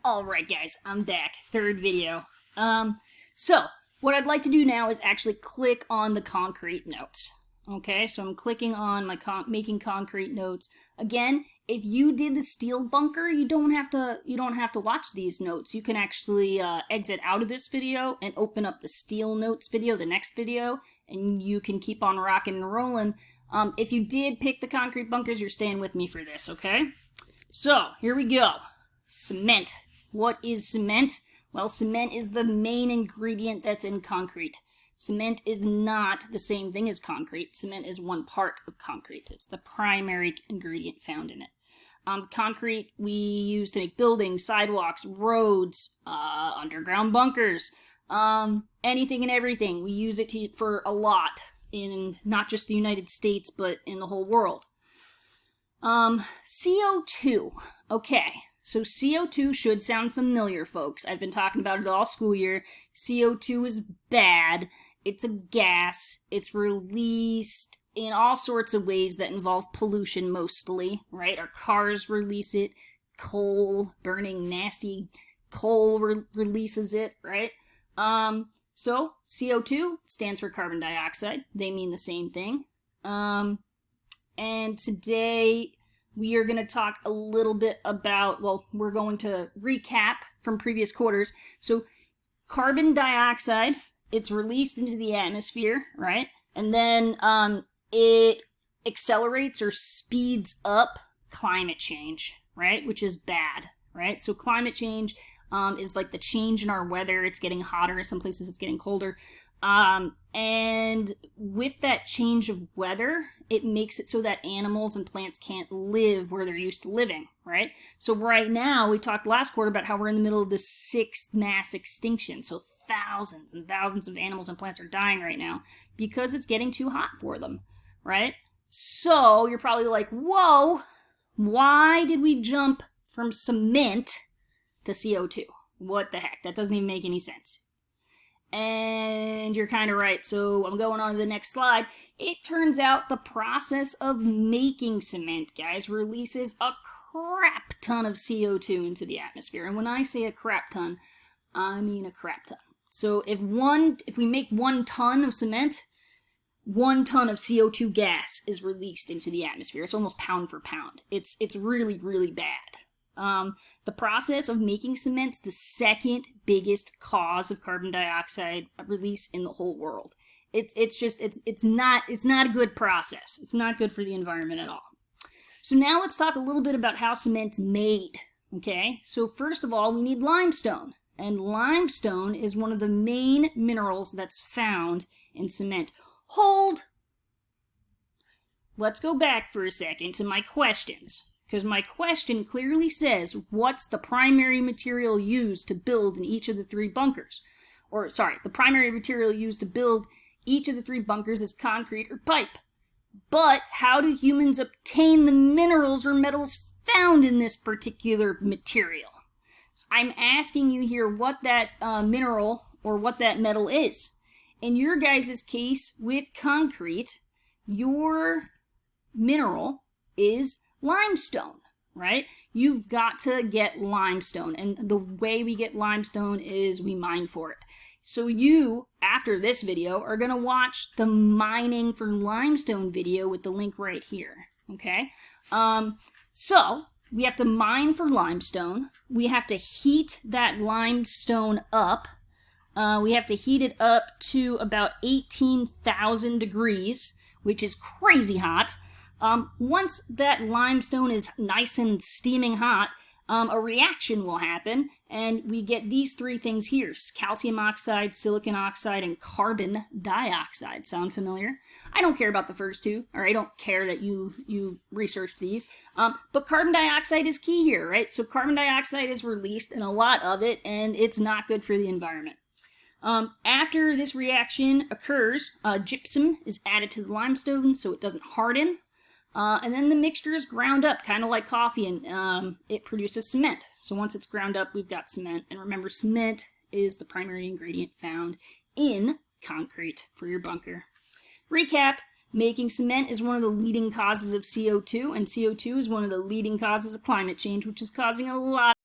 Alright guys, I'm back. Third video. So, what I'd like to do now is actually click on the concrete notes. Okay, so I'm clicking on my making concrete notes. Again, if you did the steel bunker, you don't have to watch these notes. You can actually exit out of this video and open up the steel notes video, the next video, and you can keep on rocking and rolling. If you did pick the concrete bunkers, you're staying with me for this, okay? So, here we go. Cement. What is cement? Well, cement is the main ingredient that's in concrete. Cement is not the same thing as concrete. Cement is one part of concrete. It's the primary ingredient found in it. Concrete we use to make buildings, sidewalks, roads, underground bunkers, anything and everything. We use it for a lot in not just the United States, but in the whole world. CO2. Okay. So CO2 should sound familiar, folks. I've been talking about it all school year. CO2 is bad. It's a gas. It's released in all sorts of ways that involve pollution mostly, right? Our cars release it. Coal, burning nasty coal releases it, right? So CO2 stands for carbon dioxide. They mean the same thing. And today we are going to talk a little bit about, well, we're going to recap from previous quarters. So carbon dioxide, it's released into the atmosphere, right? And then it accelerates or speeds up climate change, right? Which is bad, right? So climate change is like the change in our weather. It's getting hotter. Some places it's getting colder. And with that change of weather, it makes it so that animals and plants can't live where they're used to living, right? So right now, we talked last quarter about how we're in the middle of the 6th mass extinction. So thousands and thousands of animals and plants are dying right now because it's getting too hot for them, right? So you're probably like, whoa, why did we jump from cement to CO2? What the heck? That doesn't even make any sense. And you're kind of right, so I'm going on to the next slide. It turns out the process of making cement, guys, releases a crap ton of CO2 into the atmosphere. And when I say a crap ton, I mean a crap ton. So if we make 1 ton of cement, 1 ton of CO2 gas is released into the atmosphere. It's almost pound for pound. It's really, really bad. The process of making cement's the 2nd biggest cause of carbon dioxide release in the whole world. It's not a good process. It's not good for the environment at all. So now let's talk a little bit about how cement's made. Okay, so first of all, we need limestone, and limestone is one of the main minerals that's found in cement. Hold. Let's go back for a second to my questions. Because my question clearly says, what's the primary material used to build in each of the 3 bunkers? Or, sorry, the primary material used to build each of the 3 bunkers is concrete or pipe. But how do humans obtain the minerals or metals found in this particular material? So I'm asking you here what that mineral or what that metal is. In your guys' case with concrete, your mineral is limestone, right? You've got to get limestone, and the way we get limestone is we mine for it. So you, after this video, are going to watch the mining for limestone video with the link right here, okay? So we have to mine for limestone. We have to heat that limestone up. We have to heat it up to about 18,000 degrees, which is crazy hot. Once that limestone is nice and steaming hot, a reaction will happen, and we get these 3 things here: calcium oxide, silicon oxide, and carbon dioxide. Sound familiar? I don't care about the first 2, or I don't care that you researched these, but carbon dioxide is key here, right? So carbon dioxide is released in a lot of it, and it's not good for the environment. After this reaction occurs, gypsum is added to the limestone so it doesn't harden. And then the mixture is ground up, kind of like coffee, and it produces cement. So once it's ground up, we've got cement. And remember, cement is the primary ingredient found in concrete for your bunker. Recap, making cement is one of the leading causes of CO2, and CO2 is one of the leading causes of climate change, which is causing a lot